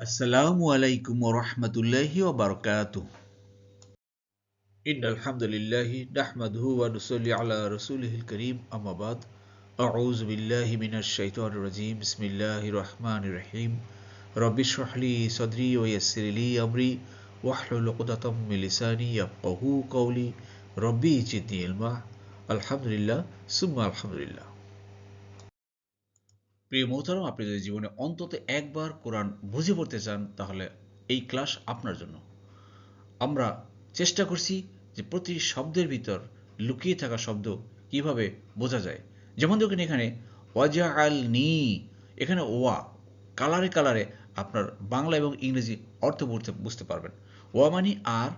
আসসালামু আলাইকুম ওয়া রাহমাতুল্লাহি ওয়া বারাকাতুহু। ইন্নাল হামদুলিল্লাহি নাহমাদুহু ওয়া নুসাল্লি আলা রাসূলিহিল কারীম আম্মা বাদ। আউযু বিল্লাহি মিনাশ শাইতানির রাজীম। বিসমিল্লাহির রাহমানির রাহিম। রব্বি ইশরাহ লি সাদরি ওয়া ইয়াসসির লি আমরি ওয়াহলুল উকদাতাম মিন লিসানি ইয়াফকাহু কওলি। রব্বি জিদনি ইলমা। আলহামদুলিল্লাহ সুম্মা আলহামদুলিল্লাহ। প্রিয় মোহতারাম, আপনি যদি জীবনে অন্তত একবার কোরআন বুঝে পড়তে চান তাহলে এই ক্লাস আপনার জন্য। আমরা চেষ্টা করছি যে প্রতি শব্দের ভিতর লুকিয়ে থাকা শব্দ কিভাবে বোঝা যায়। যেমন দেখুন এখানে ওয়াজা আল নি, এখানে ওয়া কালারে কালারে আপনার বাংলা এবং ইংরেজি অর্থ বুঝতে পারবেন। ওয়া মানি আর,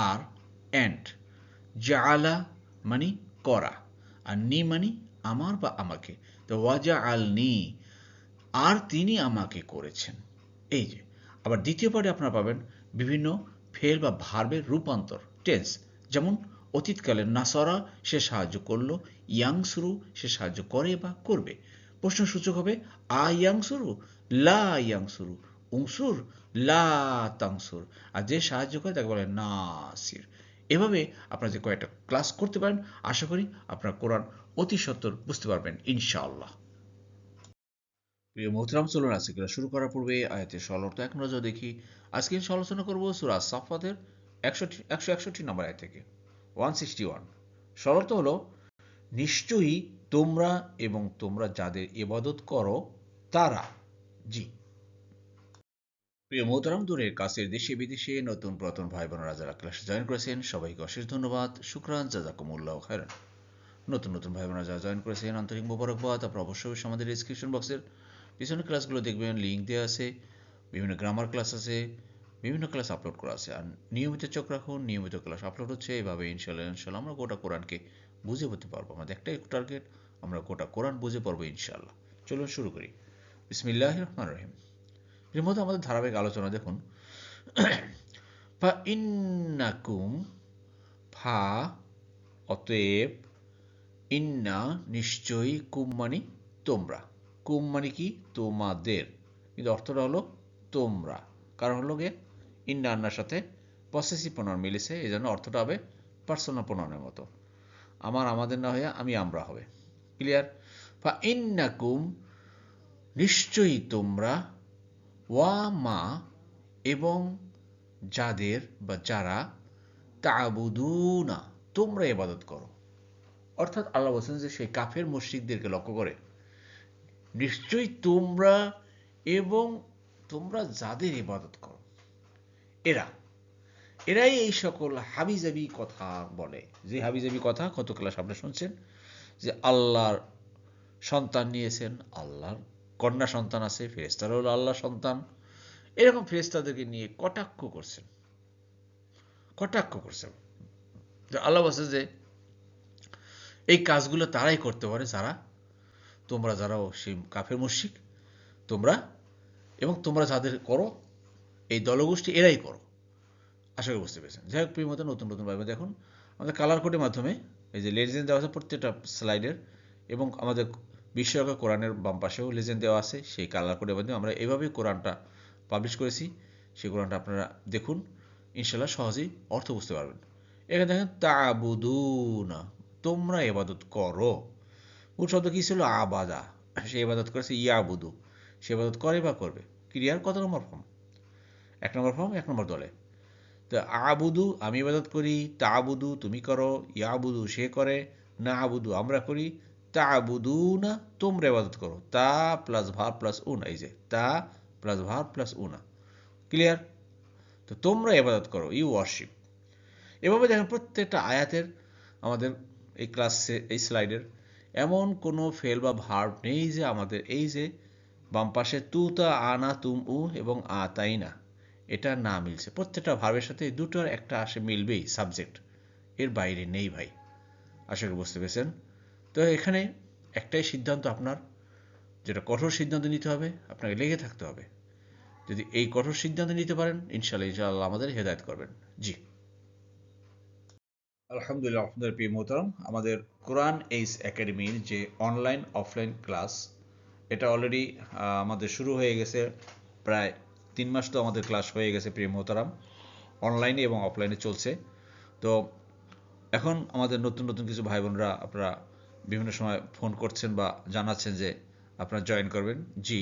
আর অ্যান্ড, জাআলা মানি করা, আর নি মানি আমার বা আমাকে। তো ওয়াজা আল নি, আর তিনি আমাকে করেছেন। এই যে আবার দ্বিতীয় পার্টে আপনারা পাবেন বিভিন্ন ফেল বা ভার্বের রূপান্তর, টেন্স। যেমন অতীতকালে নাসরা সে সাহায্য করলো, ইয়াংসুরু সে সাহায্য করে বা করবে। প্রশ্নসূচক হবে আ ইয়াংসুরু, লা ইয়াংসুরু, উংসুর, লা তাংসুর। আর যে সাহায্য করে তাকে বলে নাসির। এভাবে আপনারা যে কয়েকটা ক্লাস করতে পারেন, আশা করি আপনারা কোরআন অতি সত্বর বুঝতে পারবেন ইনশাআল্লাহ। প্রিয় মোহতরাম, চলুন আজকে শুরু করার পূর্বে আয়াতের সরলতা এক নজর দেখি। আজকে আলোচনা করব সূরা সাফফাতের 161 নম্বর আয়াত থেকে 161। সরলতা হলো, নিশ্চয়ই তোমরা এবং তোমরা যাদের ইবাদত করো তারা। জি প্রিয় মোহতরাম, দূরের কাছের দেশে বিদেশে নতুন পুরাতন ভাই বোনেরা যারা ক্লাসে জয়েন করেছেন সবাইকে অশেষ ধন্যবাদ, শুকরান, জাযাকুমুল্লাহ খায়রান। নতুন নতুন ভাই বোনেরা যারা জয়েন করেছেন আন্তরিক মোবারকবাদ। আপনারা অবশ্যই আমাদের ডিসক্রিপশন বক্সের পিছনের ক্লাসগুলো দেখবেন, লিঙ্ক দেওয়া আছে, বিভিন্ন গ্রামার ক্লাস আছে, বিভিন্ন ক্লাস আপলোড করা আছে। আর নিয়মিত চোখ রাখুন, নিয়মিত ক্লাস আপলোড হচ্ছে। এভাবে ইনশাল্লাহ ইনশাল্লাহ আমরা গোটা কোরআনকে বুঝে পড়তে পারবো। আমাদের একটাই টার্গেট, আমরা গোটা কোরআন বুঝে পারবো ইনশাল্লাহ। চলুন শুরু করি। বিসমিল্লাহির রহমানির রহিম। এর মধ্যে আমাদের ধারাবাহিক আলোচনা দেখুন। ফা ইন্নাকুম, ফা অতএব, ইন্না নিশ্চয়ই, কুম মানি তোমরা, কুম মানে কি তোমাদের, কিন্তু অর্থটা হলো তোমরা। কারণ হলো গিয়ে ইন্না আন্নার সাথে পসেসিভ প্রনাউন মিলেছে, এই জন্য অর্থটা হবে পার্সোনাল প্রনাউনের মতো। আমার আমাদের না হয়ে আমি আমরা হবে। ক্লিয়ার? ফা ইন্নাকুম নিশ্চয়ই তোমরা, ওয়া মা এবং যাদের বা যারা, তাবুদুনা তোমরা ইবাদত করো। অর্থাৎ আল্লাহ বলছেন যে সেই কাফের মুশরিকদেরকে লক্ষ্য করে, নিশ্চয়ই তোমরা এবং তোমরা যাদের ইবাদত করো, এরা এরাই এই সকল হাবিজাবি কথা বলে। যে হাবিজাবি কথা কত ক্লাস আপনারা শুনছেন, যে আল্লাহর সন্তান নিয়েছেন, আল্লাহর কন্যা সন্তান আছে, ফেরেশতারা হলো আল্লাহর সন্তান, এরকম ফেরেশতাদেরকে নিয়ে কটাক্ষ করছেন, কটাক্ষ করছেন। আল্লাহ বলছে যে এই কাজগুলো তারাই করতে পারে যারা, তোমরা যারা সেই কাফের মুশরিক, তোমরা এবং তোমরা যাদের করো, এই দলগোষ্ঠী এরাই করো। আশা করি বুঝতে পেরেছেন। যাই হোক প্রিয় মতো নতুন নতুন ভাবে দেখুন, আমাদের কালার কোডের মাধ্যমে এই যে লেজেন্ড দেওয়া আছে প্রত্যেকটা স্লাইডের, এবং আমাদের বিশ্বকাপ কোরআনের বাম পাশেও লেজেন্ড দেওয়া আছে। সেই কালার কোডের মাধ্যমে আমরা এভাবেই কোরআনটা পাবলিশ করেছি। সেই কোরআনটা আপনারা দেখুন, ইনশাল্লাহ সহজেই অর্থ বুঝতে পারবেন। এখানে দেখেন তাবুদুনা, তোমরা ইবাদত করো। মূল শব্দ কী ছিল? আবাদা। সে ইবাদত করেছে ইয়াবুদু, সে ইবাদত করে বা করবে। ক্লিয়ার? কত নম্বর ফর্ম? 1 নম্বর ফর্ম, 1 নম্বর দলে। তো আবুদু আমি ইবাদত করি, তাবুদু তুমি করো, ইয়াবুদু সে করে, না আবুদু আমরা করি, তাবুদু না তোমরা ইবাদত করো। তা প্লাস ভার প্লাস উন, এই যে তা প্লাস ভার প্লাস উনা। ক্লিয়ার? তো তোমরা ইবাদত করো, ইউ ওয়ার্শিপ। এভাবে দেখেন প্রত্যেকটা আয়াতের আমাদের এই ক্লাসে এই স্লাইডের এমন কোনো ফেল বা ভার্ব নেই যে আমাদের এই যে বাম পাশে তু তা আনা তুম উ এবং আ তাই না এটা না মিলছে। প্রত্যেকটা ভার্বের সাথে দুটোর একটা আসে মিলবেই, সাবজেক্ট, এর বাইরে নেই ভাই। আশা করি বুঝতে পেরেছেন। তো এখানে একটাই সিদ্ধান্ত আপনার, যেটা কঠোর সিদ্ধান্ত নিতে হবে, আপনাকে লেগে থাকতে হবে। যদি এই কঠোর সিদ্ধান্ত নিতে পারেন ইনশাল্লাহ ইনশাআল্লাহ আমাদের হেদায়েত করবেন। জি আলহামদুলিল্লাহ। আপনাদের প্রিয় মোহতারাম, আমাদের কোরআন এইস একাডেমির যে অনলাইন অফলাইন ক্লাস, এটা অলরেডি আমাদের শুরু হয়ে গেছে প্রায় 3 মাস তো আমাদের ক্লাস হয়ে গেছে প্রিয় মোহতারাম, অনলাইনে এবং অফলাইনে চলছে। তো এখন আমাদের নতুন নতুন কিছু ভাই বোনরা আপনারা বিভিন্ন সময় ফোন করছেন বা জানাচ্ছেন যে আপনারা জয়েন করবেন। জি,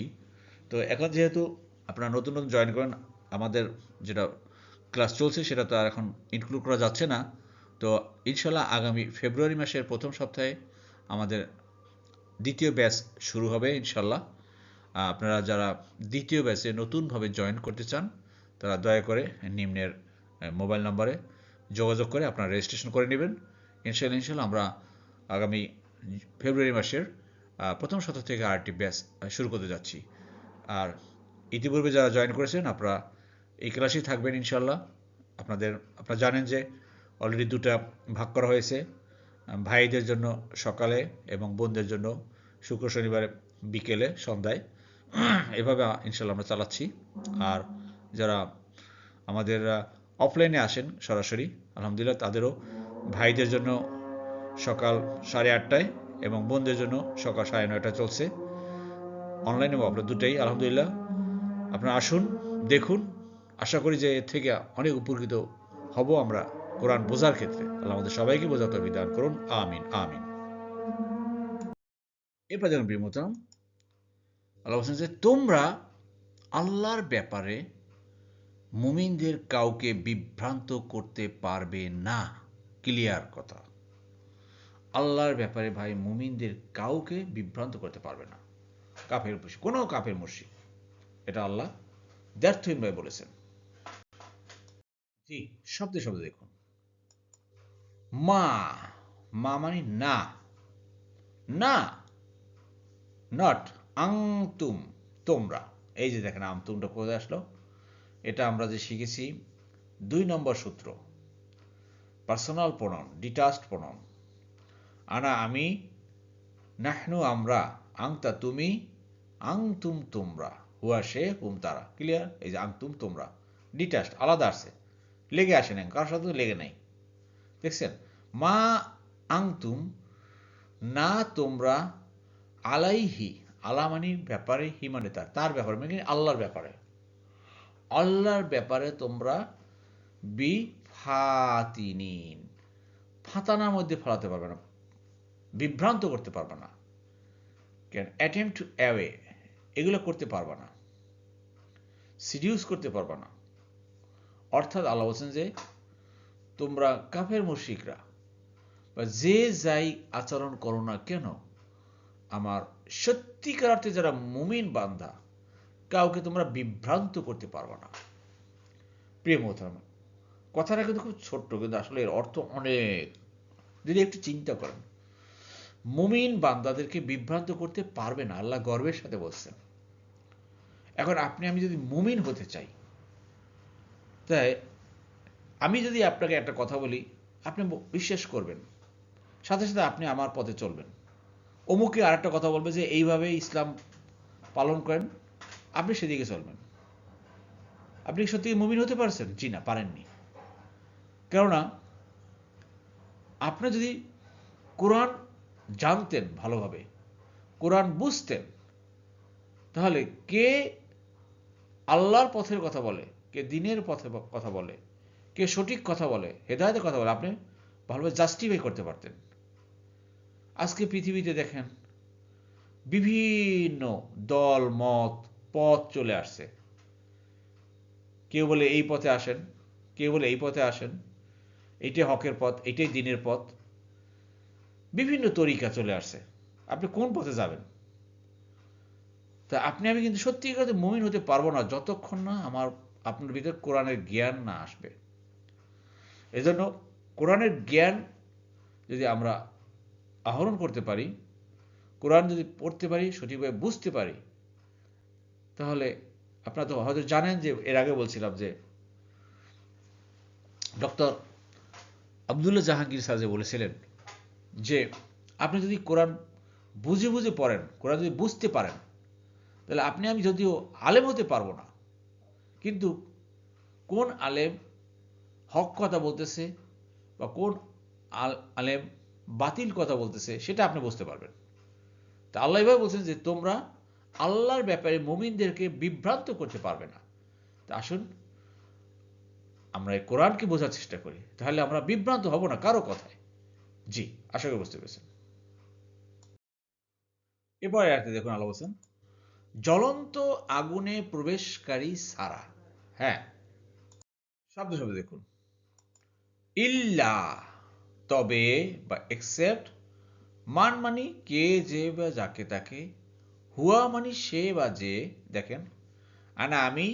তো এখন যেহেতু আপনারা নতুন নতুন জয়েন করেন, আমাদের যেটা ক্লাস চলছে সেটা তো আর এখন ইনক্লুড করা যাচ্ছে না। তো ইনশাল্লাহ আগামী ফেব্রুয়ারি মাসের প্রথম সপ্তাহে আমাদের দ্বিতীয় ব্যাচ শুরু হবে ইনশাল্লাহ। আপনারা যারা দ্বিতীয় ব্যাচে নতুনভাবে জয়েন করতে চান তারা দয়া করে নিম্নের মোবাইল নম্বরে যোগাযোগ করে আপনারা রেজিস্ট্রেশন করে নেবেন। ইনশাল্লাহ আমরা আগামী ফেব্রুয়ারি মাসের প্রথম সপ্তাহ থেকে আরেকটি ব্যাচ শুরু করতে যাচ্ছি। আর ইতিপূর্বে যারা জয়েন করেছেন আপনারা এই ক্লাসেই থাকবেন ইনশাল্লাহ। আপনারা জানেন যে অলরেডি দুটা ভাগ করা হয়েছে, ভাইদের জন্য সকালে এবং বোনদের জন্য শুক্র শনিবার বিকেলে সন্ধ্যায়। এভাবে ইনশাল্লাহ আমরা চালাচ্ছি। আর যারা আমাদের অফলাইনে আসেন সরাসরি, আলহামদুলিল্লাহ তাদেরও ভাইদের জন্য সকাল 8:30টায় এবং বোনদের জন্য সকাল 9:30টায় চলছে, অনলাইনে এবং অফলাইন দুটাই। আলহামদুলিল্লাহ আপনারা আসুন, দেখুন। আশা করি যে এর থেকে অনেক উপকৃত হব আমরা কোরআন বোঝার ক্ষেত্রে। আল্লাহ আমাদের সবাইকে বোঝার তৌফিক দান করুন, আমিন আমিন। এরপর যেন প্রিয় মোহতারাম, আল্লাহ বলছেন যে তোমরা আল্লাহর ব্যাপারে মুমিনদের কাউকে বিভ্রান্ত করতে পারবে না। ক্লিয়ার কথা, আল্লাহর ব্যাপারে ভাই মুমিনদের কাউকে বিভ্রান্ত করতে পারবে না। কাফের মুশরিক, কোনো কাফের মুশরিক, এটা আল্লাহ দ্ব্যর্থহীনভাবে বলেছেন। জি, শব্দে শব্দে দেখুন। মা, মা মানে না, না, নট, আংতুম, তোমরা। এই যে দেখেন আমতুমটা কোথায় আসলো, এটা আমরা যে শিখেছি 2 নম্বর সূত্র, পার্সোনাল প্রোনাউন, ডিটাচড প্রোনাউন। আনা আমি, নাহনু আমরা, আংতা তুমি, আংতুম তোমরা, হুয়া সে, হুম তারা। ক্লিয়ার? এই যে আংতুম তোমরা ডিটাচড, আলাদা আসছে, লেগে আসে নাই, কারোর সাথে লেগে নাই। দেখছেন? মা আংতুম, না তোমরা, আলাইহি, আলা মানে ব্যাপারে, হি মানে তার ব্যাপারে, মানে আল্লাহর ব্যাপারে, আল্লাহর ব্যাপারে তোমরা বি ফাতিনিন, ফাতানার মধ্যে ফলাতে পারবে না, বিভ্রান্ত করতে পারবে না। কেন? অ্যাটেম্প টু অ্যাওয়ে, এগুলো করতে পারবে না, সিডিউস করতে পারবে না। অর্থাৎ আল্লাহ বলছেন যে তোমরা কাফের মুশরিকরা বা যে যাই আচরণ করো না কেন, আমার সত্যিকার অর্থে যারা মুমিন বান্দা, কাউকে তোমরা বিভ্রান্ত করতে পারবে না। প্রিয় মোহতারাম, কথাটা কিন্তু খুব ছোট্ট, কিন্তু আসলে এর অর্থ অনেক। যদি একটু চিন্তা করেন, মুমিন বান্দাদেরকে বিভ্রান্ত করতে পারবে না, আল্লাহ গর্বের সাথে বলছেন। এখন আপনি আমি যদি মুমিন হতে চাই, তাই আমি যদি আপনাকে একটা কথা বলি, আপনি বিশ্বাস করবেন, সাথে সাথে আপনি আমার পথে চলবেন। অমুকে আর একটা কথা বলবে যে এইভাবে ইসলাম পালন করেন, আপনি সেদিকে চলবেন। আপনি সত্যি মুমিন হতে পারছেন? জি না, পারেননি। কেননা আপনি যদি কোরআন জানতেন ভালোভাবে, কোরআন বুঝতেন, তাহলে কে আল্লাহর পথের কথা বলে, কে দ্বীনের পথে কথা বলে, কে সঠিক কথা বলে, হেদায়েতের কথা বলে, আপনি ভালোভাবে জাস্টিফাই করতে পারতেন। আজকে পৃথিবীতে দেখেন বিভিন্ন দল মত পথ চলে আসছে। কেউ বলে এই পথে আসেন, কেউ বলে এই পথে আসেন, এইটাই হকের পথ, এইটাই দ্বীনের পথ। বিভিন্ন তরিকা চলে আসছে, আপনি কোন পথে যাবেন? তা আপনি আমি কিন্তু সত্যিকার মুমিন হতে পারবো না যতক্ষণ না আপনার ভিতরে কোরআনের জ্ঞান না আসবে। এজন্য কোরআনের জ্ঞান যদি আমরা আহরণ করতে পারি, কোরআন যদি পড়তে পারি, সঠিকভাবে বুঝতে পারি, তাহলে আপনারা তো হয়তো জানেন যে এর আগে বলছিলাম যে ডক্টর আব্দুল্লাহ জাহাঙ্গীর স্যার যে বলেছিলেন যে আপনি যদি কোরআন বুঝে বুঝে পড়েন, কোরআন যদি বুঝতে পারেন, তাহলে আপনি আমি যদিও আলেম হতে পারবো না, কিন্তু কোন আলেম হক কথা বলতেছে বা কোন আলেম বাতিল কথা বলতেছে সেটা আপনি বুঝতে পারবেন। তা আল্লাহ এভাবে বলছেন যে তোমরা আল্লাহর ব্যাপারে মুমিনদেরকে বিভ্রান্ত করতে পারবে না। তা আসুন আমরা এই কোরআনকে বোঝার চেষ্টা করি, তাহলে আমরা বিভ্রান্ত হব না কারো কথায়। জি, আশা করি বুঝতে পেরেছেন। এরপরে আয়াতে দেখুন আল্লাহ বলছেন, জ্বলন্ত আগুনে প্রবেশকারী ছাড়া। হ্যাঁ, শব্দ শব্দ দেখুন, ইল্লা তবে বা এক্সেপ্ট, মান মানি কে যে বা যাকে তাকে, হুয়া মানি সে বা যে, দেখেন, আনা আমি,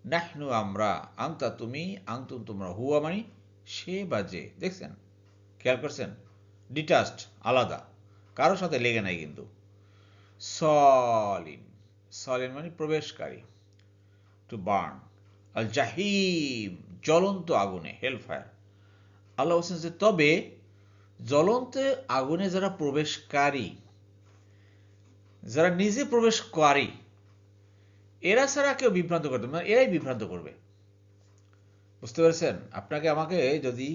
নাহনু আমরা, আংতা তুমি, আংতুম তোমরা, হুয়া মানি সে বা যে, দেখছেন, খেয়াল করছেন, ডিটাচড, আলাদা, কারোর সাথে লেগে নাই কিন্তু। সলিন, সলিন মানে প্রবেশকারী, টু বার্ন। আল জাহিম, জ্বলন্ত আগুনে, হেল ফায়ার। আল্লাহ বলছেন যে তবে জ্বলন্ত আগুনে যারা প্রবেশকারী, যারা নিজে প্রবেশকারী, এরা ছাড়া কেউ বিভ্রান্ত করতে মানে এরাই বিভ্রান্ত করবে। বুঝতে পেরেছেন? আপনাকে আমাকে যদি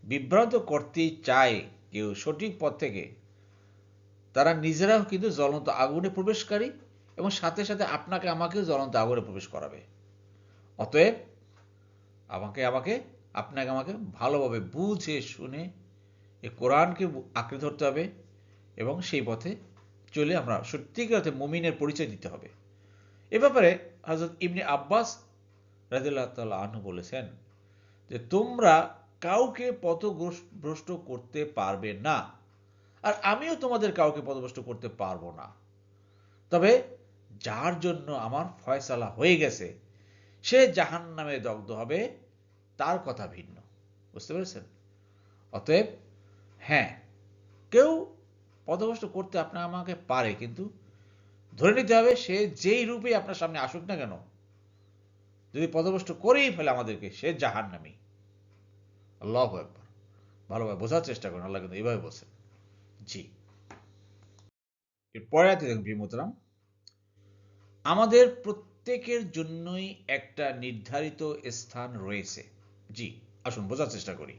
বিভ্রান্ত করতে চায় কেউ সঠিক পথ থেকে, তারা নিজেরাও কিন্তু জ্বলন্ত আগুনে প্রবেশকারী এবং সাথে সাথে আপনাকে আমাকেও জ্বলন্ত আগুনে প্রবেশ করাবে। অতএব আমাকে আমাকে আপনাকে আমাকে ভালোভাবে বুঝে শুনে এই কোরআনকে আঁকড়ে ধরতে হবে এবং সেই পথে চলে আমরা সত্যিকার অর্থে মুমিনের পরিচয় দিতে হবে। এ ব্যাপারে হযরত ইবনে আব্বাস রাদিয়াল্লাহু তাআলা আনহু বলেছেন যে তোমরা কাউকে পথভ্রষ্ট করতে পারবে না, আর আমিও তোমাদের কাউকে পথভ্রষ্ট করতে পারবো না। তবে যার জন্য আমার ফয়সালা হয়ে গেছে সে জাহান্নামে দগ্ধ হবে, তার কথা ভিন্ন। বুঝতে পেরেছেন? অতএব হ্যাঁ, কেউ পথভ্রষ্ট করতে আপনার আমাকে পারে, কিন্তু ধরে নিতে হবে সে যেই রূপে আপনার সামনে আসুক না কেন, যদি পথভ্রষ্ট করেই ফেলে আমাদেরকে, সে জাহান্নামী। আল্লাহু আকবার। ভালোভাবে বোঝার চেষ্টা করুন, আল্লাহ কিন্তু এইভাবে বলছেন। জি, এর পরে আয়াতে দেখুন প্রিয় মোহতারাম, আমাদের প্রত্যেকের জন্যই একটা নির্ধারিত স্থান রয়েছে। জি, আসুন বোঝার চেষ্টা করি।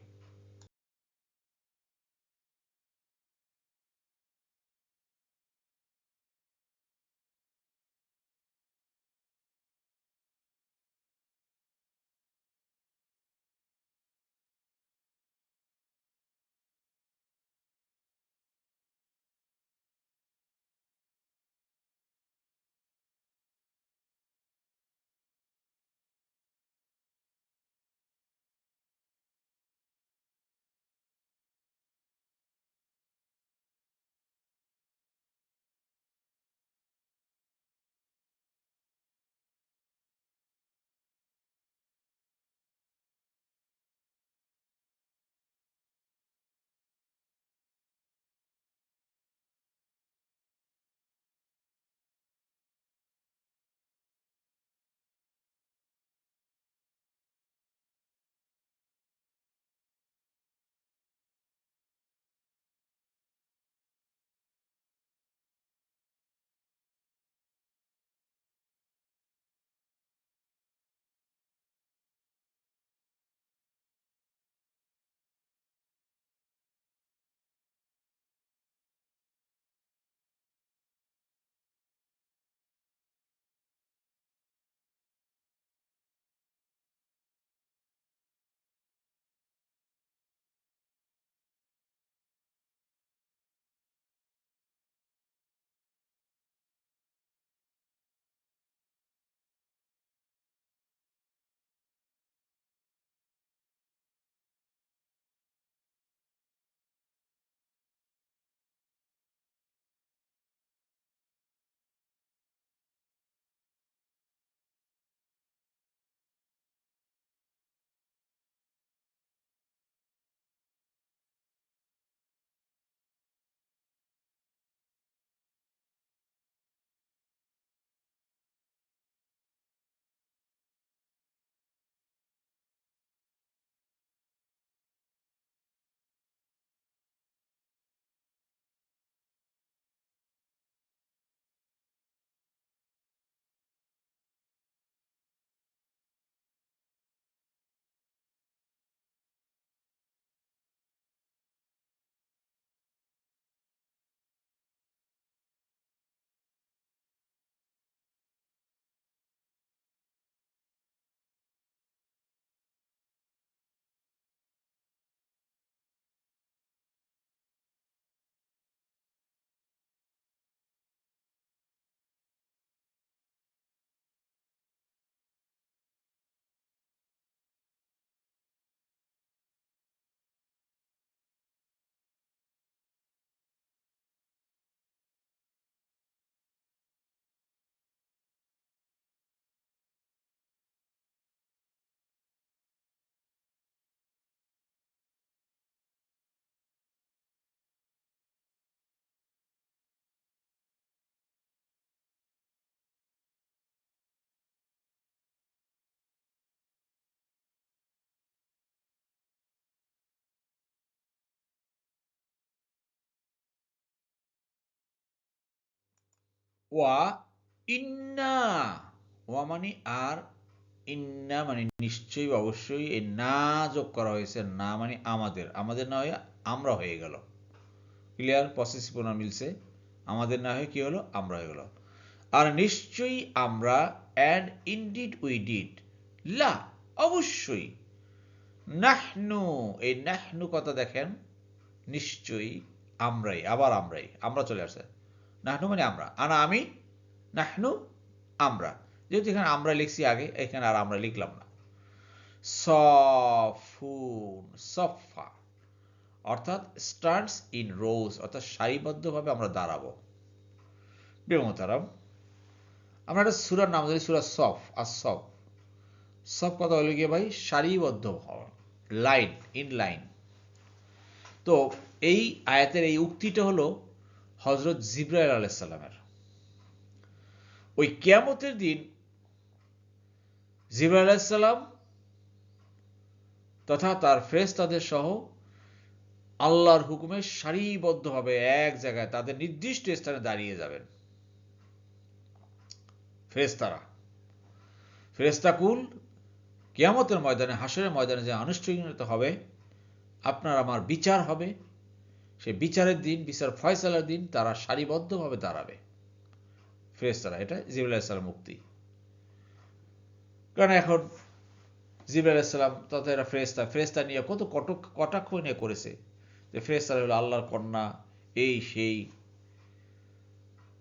ওয়া ইন্না, ওয়া মানে আর, ইন্না মানে নিশ্চয়ই অবশ্যই, এই না যোগ করা হয়েছে, না মানে আমাদের, আমাদের না হয়ে আমরা হয়ে গেল। ক্লিয়ার? পসেসিভ প্রোনাউন মিলছে, আমাদের না হয়ে কি হলো, আমরা হয়ে গেল। আর নিশ্চয়ই আমরা, অ্যান্ড ইনডিড উই ডিড, লা অবশ্যই, নাহনু, এই নাহনু কথা দেখেন, নিশ্চয়ই আমরাই, আবার আমরাই, আমরা চলে আসছে, নাহনু মানে আমরা, আর আমি, নাহনু আমরা, যেহেতু এখানে আমরা লিখছি আগে, এখানে আর আমরা লিখলাম না। সফুন, সফা অর্থাৎ স্টার্টস ইন রোজ, অর্থাৎ সারিবদ্ধভাবে আমরা দাঁড়াবো। প্রিয় মোহতারাম, আমরা একটা সূরার নাম জানি, সূরা সফ। আর সফ, সব কথা হলো গিয়ে ভাই সারিবদ্ধ হওয়া, লাইন, ইন লাইন। তো এই আয়াতের এই উক্তিটা হলো হযরত জিবরাইল আলাইহিস সালামের। ওই কিয়ামতের দিন জিবরাইল আলাইহিস সালাম তথা তার ফেরেশতাদের সহ আল্লাহর হুকুমে সারিবদ্ধভাবে এক জায়গায় তাদের নির্দিষ্ট স্থানে দাঁড়িয়ে যাবেন। ফেরেশতারা, ফেরেশতাকুল কিয়ামতের ময়দানে, হাসরের ময়দানে যে আনুষ্ঠানিকতা হবে, আপনার আমার বিচার হবে, সেই বিচারের দিন, বিচার ফয়সালার দিন তারা সারিবদ্ধভাবে দাঁড়াবে ফেরেশতারা। এটা জিবরাইল আলাইহিস সালাম মুক্তি। কারণ এখন জিবরাইল আলাইহিস সালাম তথা এরা ফেরেশতা, ফেরেশতা নিয়ে কত কটাক্ষ নিয়ে করেছে যে ফেরেশতারা হলো আল্লাহর কন্যা, এই সেই।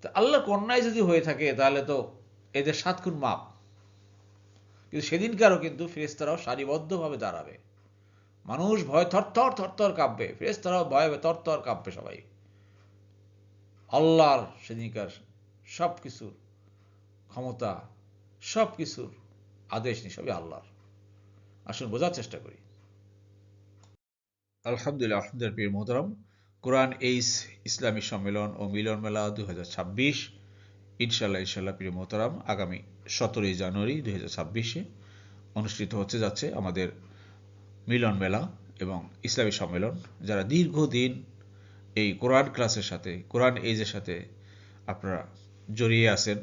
তা আল্লাহর কন্যাই যদি হয়ে থাকে তাহলে তো এদের 7 গুণ মাপ। কিন্তু সেদিনকারও কিন্তু ফেরেশতারাও সারিবদ্ধভাবে দাঁড়াবে। মানুষ ভয় থরথর থরথর কাঁপবে, ফেরেশতারাও ভয়ে থরথর কাঁপবে সবাই। আল্লাহর সেদিনকার সব কিছুর ক্ষমতা, সব কিছুর আদেশ সবই আল্লাহর। আসুন বোঝার চেষ্টা করি। আলহামদুলিল্লাহ, আলহামদুলিল্লাহ প্রিয় মোহতারাম, কোরআন এইস ইসলামী সম্মেলন ও মিলন মেলা 2026 ইনশাল্লাহ প্রিয় মোহতারাম আগামী 17 জানুয়ারি 2026 অনুষ্ঠিত হচ্ছে যাচ্ছে আমাদের মিলন মেলা এবং ইসলামী সম্মেলন। যারা দীর্ঘদিন এই কোরআন ক্লাসের সাথে, কোরআন এইজের সাথে আপনারা জড়িয়ে আছেন,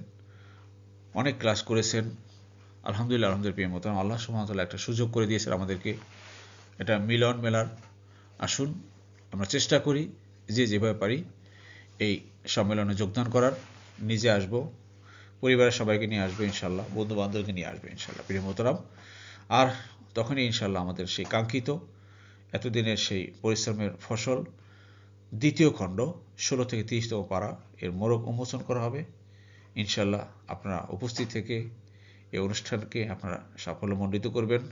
অনেক ক্লাস করেছেন, আলহামদুলিল্লাহ, আলহামদুলিল্লাহ প্রিয় মোহতারাম, আল্লাহ সুবহানাহু ওয়া তাআলা একটা সুযোগ করে দিয়েছেন আমাদেরকে, এটা মিলন মেলার। আসুন আমরা চেষ্টা করি যে যেভাবে পারি এই সম্মেলনে যোগদান করার। নিজে আসব, পরিবারের সবাইকে নিয়ে আসবে ইনশাল্লাহ, বন্ধু বান্ধবকে নিয়ে আসবে ইনশাল্লাহ প্রিয় মোহতারাম। আর তখনই ইনশাল্লাহ আমাদের সেই কাঙ্ক্ষিত এতদিনের সেই পরিশ্রমের ফসল, দ্বিতীয় খণ্ড 16 থেকে 30তম পারা, এর মোড়ক উন্মোচন করা হবে ইনশাল্লাহ। আপনারা উপস্থিত থেকে এই অনুষ্ঠানকে আপনারা সাফল্যমণ্ডিত করবেন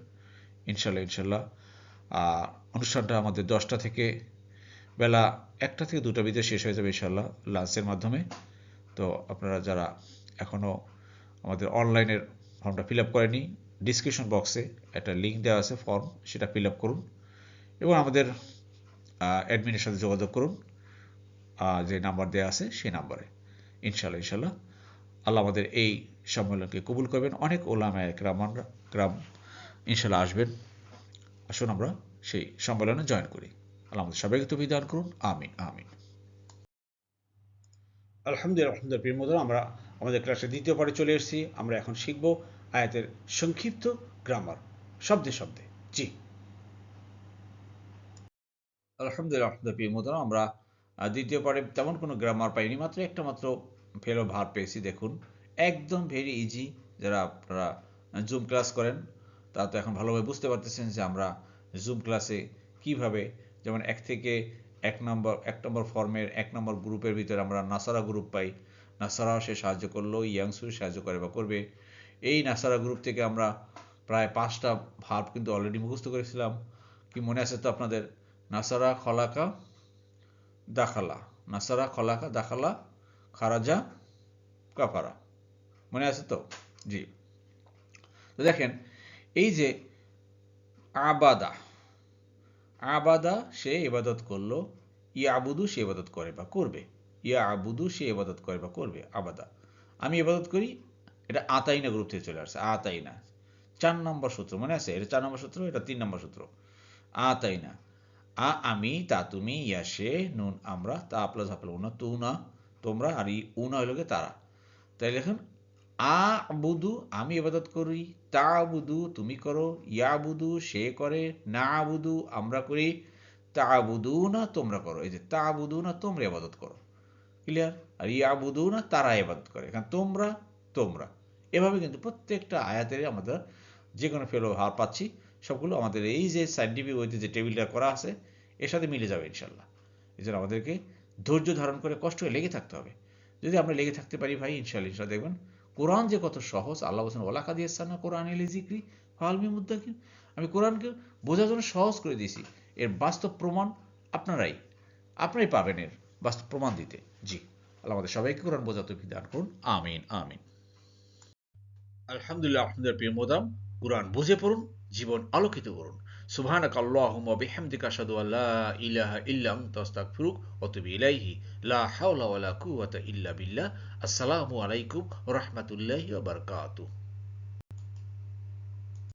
ইনশাল্লাহ। অনুষ্ঠানটা আমাদের 10টা থেকে বেলা 1টা থেকে 2টার ভিতরে শেষ হয়ে যাবে ইনশাল্লাহ, লাঞ্চের মাধ্যমে। তো আপনারা যারা এখনও আমাদের অনলাইনের ফর্মটা ফিল আপ করেনি, ডিসক্রিপশন বক্সে একটা লিঙ্ক দেওয়া আছে ফর্ম, সেটা ফিল আপ করুন এবং আমাদের অ্যাডমিনের সাথে যোগাযোগ করুন যে নাম্বার দেওয়া আছে সেই নাম্বারে। ইনশাল্লাহ আল্লাহ আমাদের এই সম্মেলনকে কবুল করবেন। অনেক ওলামায়ে কেরাম ইনশাল্লাহ আসবেন। আসুন আমরা সেই সম্মেলনে জয়েন করি। আল্লাহ আমাদের সবাইকে তৌফিক দান করুন, আমিন আমিন। আলহামদুলিল্লাহ প্রিয় বন্ধুরা, আমরা আমাদের ক্লাসের দ্বিতীয় পার্টে চলে এসেছি। আমরা এখন শিখব আয়াতের সংক্ষিপ্ত গ্রামার, শব্দে শব্দে। জি আলহামদুলিল্লাহ প্রিয় বন্ধুরা, আমরা দ্বিতীয় পার্টে তেমন কোনো গ্রামার পাইনি, মাত্র একটা মাত্র ফেলো ভার্ব পেয়েছি। দেখুন একদম ভেরি ইজি। যারা আপনারা জুম ক্লাস করেন তারা তো এখন ভালোভাবে বুঝতে পারতেছেন যে আমরা জুম ক্লাসে কিভাবে, যেমন এক নম্বর ফর্মের 1 নম্বর গ্রুপের ভিতরে আমরা নাসারা গ্রুপ পাই। নাসারা সে সাহায্য করলো, ইয়াংসু সাহায্য করে বা করবে। এই নাসারা গ্রুপ থেকে আমরা প্রায় 5টা ভার্ব কিন্তু অলরেডি মুখস্থ করেছিলাম। কি মনে আছে তো আপনাদের? নাসারা খলাকা দাখালা, নাসারা খলাকা দাখালা, খারাজা কাফারা, মনে আছে তো? জি। তো দেখেন এই যে আবাদা, আবাদা সে ইবাদত করলো, ইয়াবুদু সে ইবাদত করে বা করবে, ইয়াবুদু সে ইবাদত করে বা করবে, আবাদা আমি ইবাদত করি, এটা আতাইনা গ্রুপ থেকে চলে আসছে। আতাইনা 4 নম্বর সূত্র, মনে আছে? এটা 4 নম্বর সূত্র, এটা 3 নম্বর সূত্র। আতাইনা, আমি, তা তুমি, ইয়া সে, নুন আমরা, তা প্লাস হাফেল উনা, তু না তোমরা, আর ই উনা হইল তারা। তাই লেখেন আবুদু আমি ইবাদত করি, তাবুদু তুমি করো, ইয়াবুদু সে করে, নাবুদু আমরা করি, তাবুদুনা তোমরা করো। এই যে তাবুদুনা তোমরা ইবাদত করো, ক্লিয়ার? আর ইয়াবুদুনা তারা ইবাদত করে। এখানে তোমরা তোমরা এভাবে কিন্তু প্রত্যেকটা আয়াতের আমরা যে কোনো ফেলো হার পাচ্ছি, সবগুলো আমাদের এই যে সাইন্টিফিক ওয়েতে যে টেবিলটা করা আছে এর সাথে মিলে যাবে ইনশাল্লাহ। এই জন্য আমাদেরকে ধৈর্য ধারণ করে কষ্ট করে লেগে থাকতে হবে। যদি আমরা লেগে থাকতে পারি ভাই, ইনশাল্লাহ দেখবেন কোরআন যে কত সহজ। আল্লাহ বলছেন ওয়ালাকা দিয়েছেন না কোরআন এলি জিক্রি ফালমি মুদ্দাকির। আমি কোরআনকে বোঝার জন্য সহজ করে দিয়েছি। এর বাস্তব প্রমাণ আপনারাই পাবেন এর বাস্তব প্রমাণ দিতে। জি, আল্লাহ আমাদের সবাইকে কোরআন বোঝার তৌফিক দান করুন। আমিন আমিন। আলহামদুলিল্লাহ, আপনাদের প্রিয় মোদাম কোরআন বুঝে পড়ুন, জীবন আলোকিত করুন। সুবহানাকা আল্লাহুম্মা ওয়া বিহামদিকা আশহাদু আল্লা ইলাহা ইল্লা আনতা আস্তাগফিরুকা ওয়া আতুবু ইলাইহি। লা হাওলা ওয়ালা কুওয়াতা ইল্লা বিল্লাহ। আসসালামু আলাইকুম ওয়া রাহমাতুল্লাহি ওয়া বারাকাতুহু।